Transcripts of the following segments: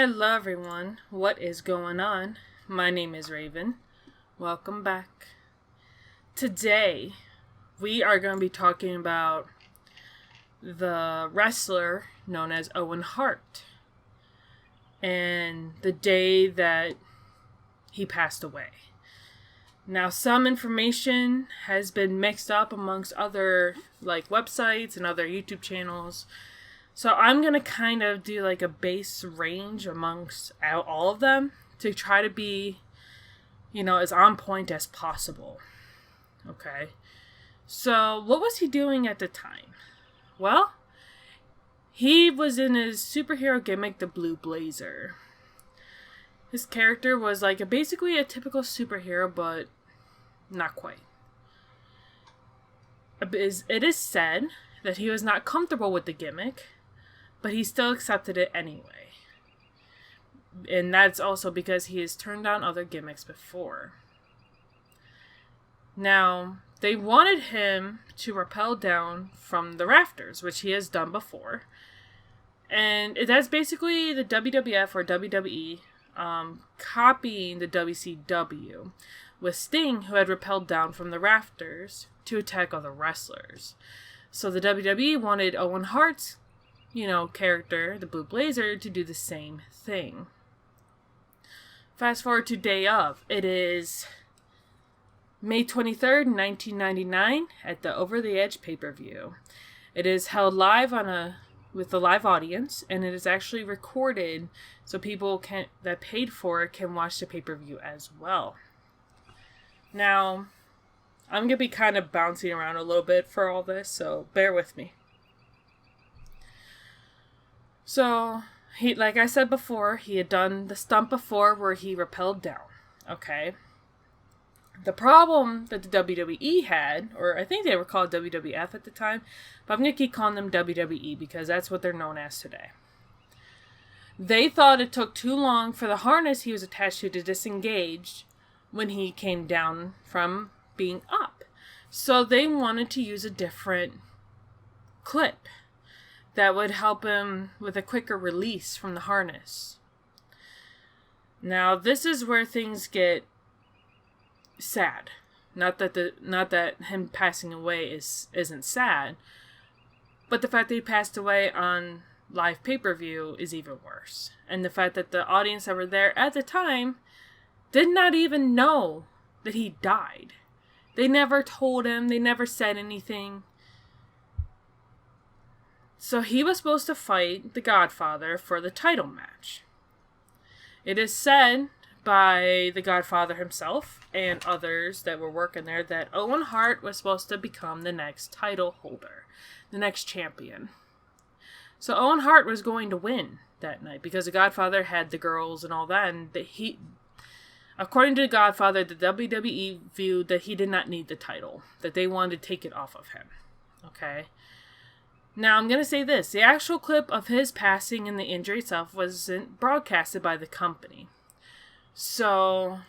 Hello everyone, what is going on? My name is Raven. Welcome back. Today, we are going to be talking about the wrestler known as Owen Hart and the day that he passed away. Now, some information has been mixed up amongst other websites and other YouTube channels. So I'm going to kind of do like a base range amongst all of them to try to be, as on point as possible. Okay. So what was he doing at the time? Well, he was in his superhero gimmick, the Blue Blazer. His character was basically a typical superhero, but not quite. It is said that he was not comfortable with the gimmick, but he still accepted it anyway. And that's also because he has turned down other gimmicks before. Now, they wanted him to rappel down from the rafters, which he has done before. And that's basically the WWF or WWE copying the WCW, with Sting, who had rappelled down from the rafters to attack other wrestlers. So the WWE wanted Owen Hart's character, the Blue Blazer, to do the same thing. Fast forward to day of. It is May 23rd, 1999 at the Over the Edge pay-per-view. It is held live with a live audience, and it is actually recorded so people that paid for it can watch the pay-per-view as well. Now, I'm going to be kind of bouncing around a little bit for all this, so bear with me. So, like I said before, he had done the stunt before where he rappelled down, okay? The problem that the WWE had, or I think they were called WWF at the time, but I'm going to keep calling them WWE because that's what they're known as today. They thought it took too long for the harness he was attached to disengage when he came down from being up. So they wanted to use a different clip that would help him with a quicker release from the harness. Now, this is where things get sad. Not that him passing away isn't sad, but the fact that he passed away on live pay-per-view is even worse. And the fact that the audience that were there at the time did not even know that he died. They never told him, they never said anything. So he was supposed to fight the Godfather for the title match. It is said by the Godfather himself and others that were working there that Owen Hart was supposed to become the next title holder, the next champion. So Owen Hart was going to win that night because the Godfather had the girls and all that, and according to the Godfather, the WWE viewed that he did not need the title, that they wanted to take it off of him. Okay? Now, I'm going to say this. The actual clip of his passing and the injury itself wasn't broadcasted by the company. So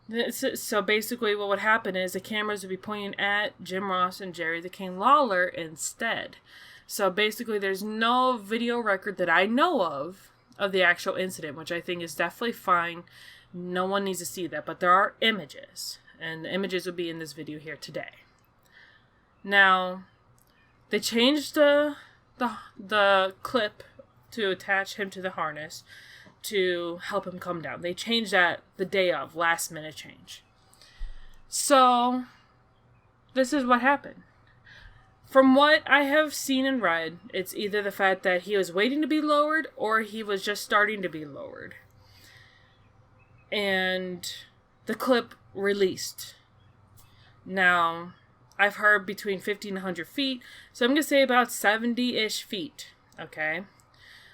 basically what would happen is the cameras would be pointing at Jim Ross and Jerry the King Lawler instead. So basically there's no video record that I know of the actual incident, which I think is definitely fine. No one needs to see that, but there are images, and the images will be in this video here today. Now, they changed the clip to attach him to the harness to help him come down. They changed that the day of, last minute change. So, this is what happened. From what I have seen and read, it's either the fact that he was waiting to be lowered or he was just starting to be lowered. And the clip released. Now, I've heard between 50 and 100 feet, so I'm going to say about 70-ish feet, okay?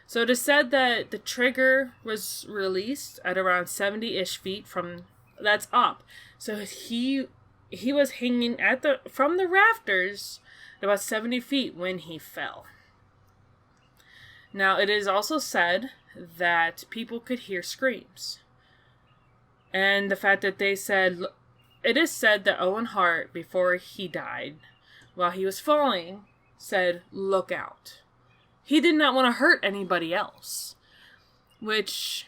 So it is said that the trigger was released at around 70-ish feet that's up. So he was hanging from the rafters at about 70 feet when he fell. Now, it is also said that people could hear screams. And the fact that it is said that Owen Hart, before he died, while he was falling, said, "Look out." He did not want to hurt anybody else. which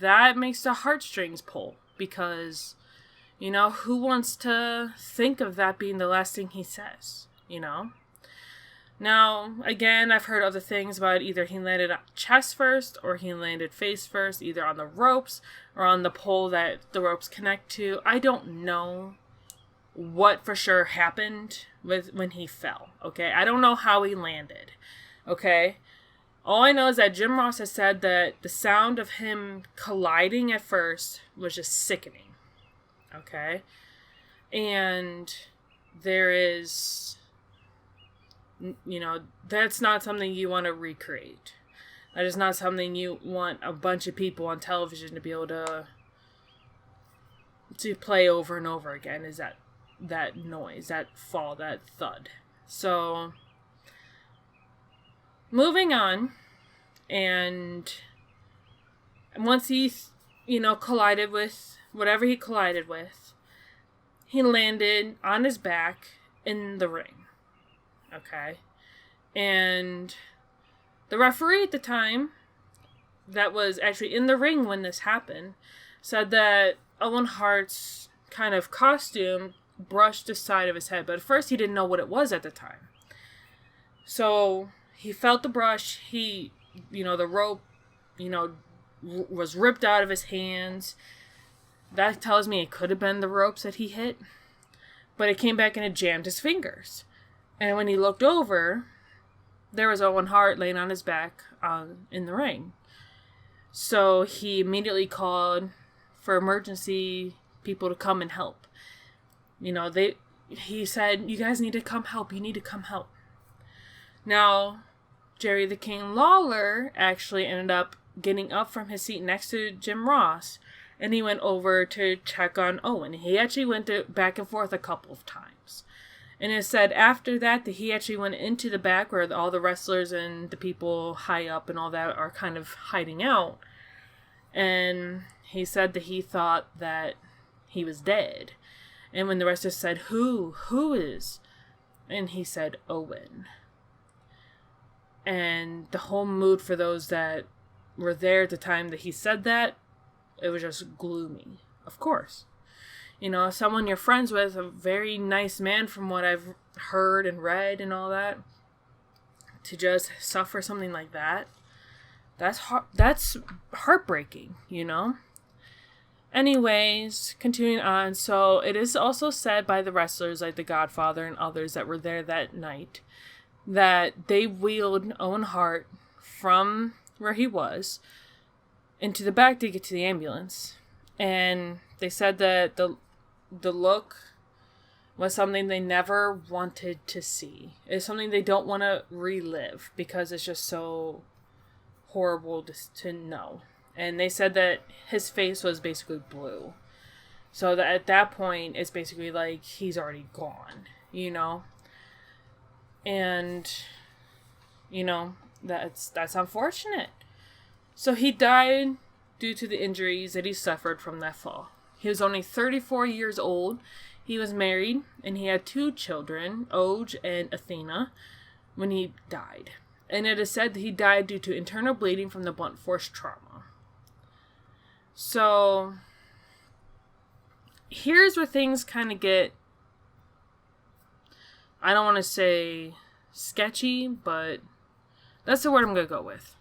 that makes the heartstrings pull, because, you know, who wants to think of that being the last thing he says, you know? Now, again, I've heard other things about either he landed chest first or he landed face first, either on the ropes or on the pole that the ropes connect to. I don't know what for sure happened when he fell, okay? I don't know how he landed, okay? All I know is that Jim Ross has said that the sound of him colliding at first was just sickening, okay? And there is, you know, that's not something you want to recreate. That is not something you want a bunch of people on television to be able to play over and over again, is that noise, that fall, that thud. So, moving on, and once he, you know, collided with whatever he collided with, he landed on his back in the ring. Okay? And the referee at the time, that was actually in the ring when this happened, said that Owen Hart's kind of costume brushed the side of his head, but at first he didn't know what it was at the time. So he felt the brush, the rope, was ripped out of his hands. That tells me it could have been the ropes that he hit, but it came back and it jammed his fingers. And when he looked over, there was Owen Hart laying on his back in the ring. So he immediately called for emergency people to come and help. He said, "You guys need to come help. You need to come help." Now, Jerry the King Lawler actually ended up getting up from his seat next to Jim Ross, and he went over to check on Owen. He actually went back and forth a couple of times. And it said after that he actually went into the back where all the wrestlers and the people high up and all that are kind of hiding out. And he said that he thought that he was dead. And when the wrestlers said, Who is? And he said, Owen. And the whole mood for those that were there at the time that he said that, it was just gloomy. Of course. Someone you're friends with, a very nice man from what I've heard and read and all that, to just suffer something like that, that's heartbreaking, Anyways, continuing on, so it is also said by the wrestlers like the Godfather and others that were there that night that they wheeled Owen Hart from where he was into the back to get to the ambulance. And they said that the look was something they never wanted to see. It's something they don't want to relive because it's just so horrible to know. And they said that his face was basically blue. So that at that point, it's basically like he's already gone, And, that's unfortunate. So he died due to the injuries that he suffered from that fall. He was only 34 years old. He was married, and he had 2 children, Oj and Athena, when he died. And it is said that he died due to internal bleeding from the blunt force trauma. So, here's where things kind of get, I don't want to say sketchy, but that's the word I'm going to go with.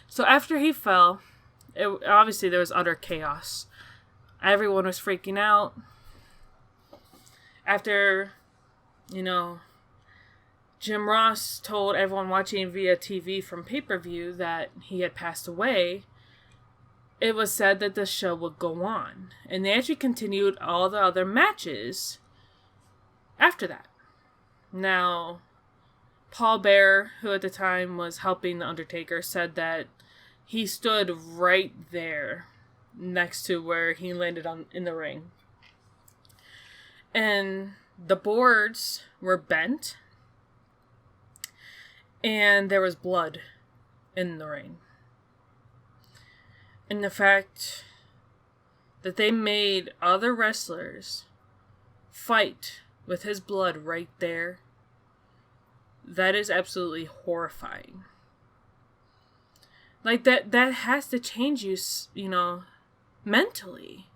So after he fell, obviously there was utter chaos. Everyone was freaking out. After, Jim Ross told everyone watching via TV from pay-per-view that he had passed away, it was said that the show would go on. And they actually continued all the other matches after that. Now, Paul Bearer, who at the time was helping The Undertaker, said that he stood right there next to where he landed in the ring. And the boards were bent. And there was blood in the ring. And the fact that they made other wrestlers fight with his blood right there, that is absolutely horrifying. Like, that has to change you, you know, mentally.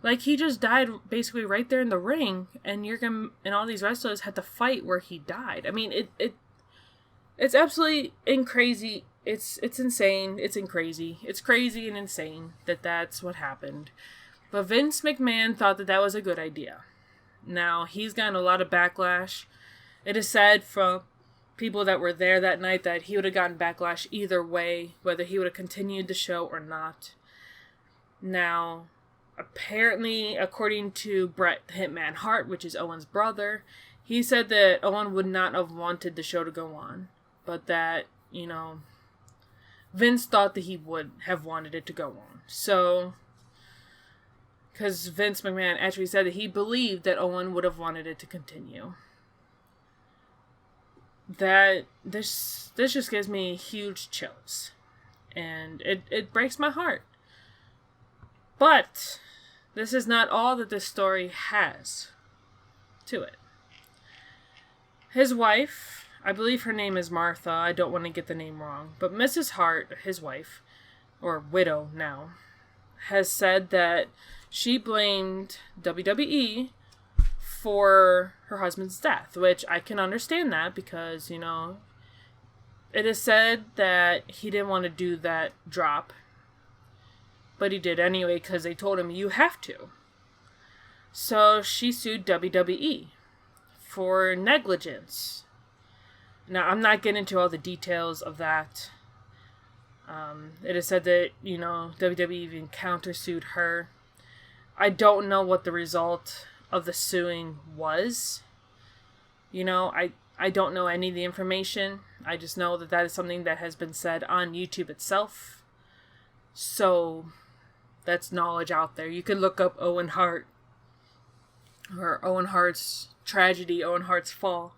Like, he just died basically right there in the ring, and and all these wrestlers had to fight where he died. I mean, it's absolutely crazy. It's insane. It's crazy and insane that that's what happened. But Vince McMahon thought that was a good idea. Now, he's gotten a lot of backlash. It is said from people that were there that night that he would have gotten backlash either way, whether he would have continued the show or not. Now, apparently, according to Bret Hitman Hart, which is Owen's brother, he said that Owen would not have wanted the show to go on, but that, you know, Vince thought that he would have wanted it to go on. So, because Vince McMahon actually said that he believed that Owen would have wanted it to continue. That this just gives me huge chills, and it breaks my heart. But this is not all that this story has to it. His wife, I believe her name is Martha, I don't want to get the name wrong, but Mrs. Hart, his wife, or widow now, has said that she blamed WWE for her husband's death, which I can understand that because, you know, it is said that he didn't want to do that drop, but he did anyway because they told him you have to. So she sued WWE for negligence. Now, I'm not getting into all the details of that. It is said that, you know, WWE even countersued her. I don't know what the result of the suing was. You know, I don't know any of the information. I just know that that is something that has been said on YouTube itself. So, that's knowledge out there. You can look up Owen Hart, or Owen Hart's tragedy, Owen Hart's fall,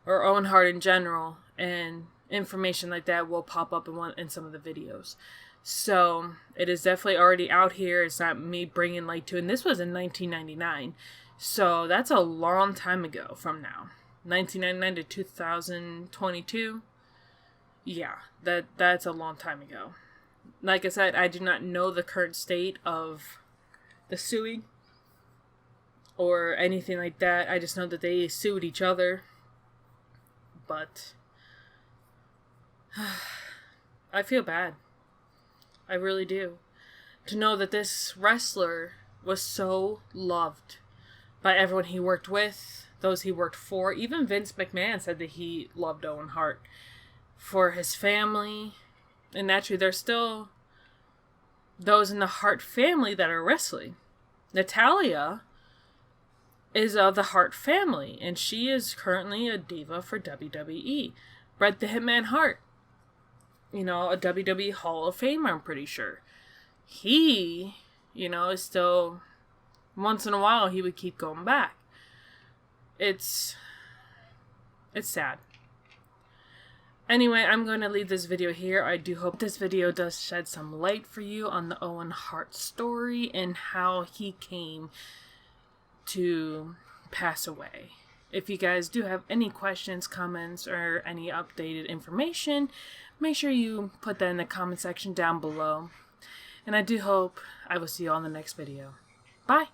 or Owen Hart in general, and information like that will pop up in some of the videos. So, it is definitely already out here. It's not me bringing light to it. And this was in 1999. So, that's a long time ago from now. 1999 to 2022. Yeah, that's a long time ago. Like I said, I do not know the current state of the suing or anything like that. I just know that they sued each other. But I feel bad. I really do. To know that this wrestler was so loved by everyone he worked with, those he worked for. Even Vince McMahon said that he loved Owen Hart for his family. And naturally, there's still those in the Hart family that are wrestling. Natalia is of the Hart family, and she is currently a diva for WWE. Bret the Hitman Hart, you know, a WWE Hall of Famer, I'm pretty sure. He, you know, is still, once in a while, he would keep going back. It's sad. Anyway, I'm going to leave this video here. I do hope this video does shed some light for you on the Owen Hart story and how he came to pass away. If you guys do have any questions, comments, or any updated information, make sure you put that in the comment section down below. And I do hope I will see you all in the next video. Bye!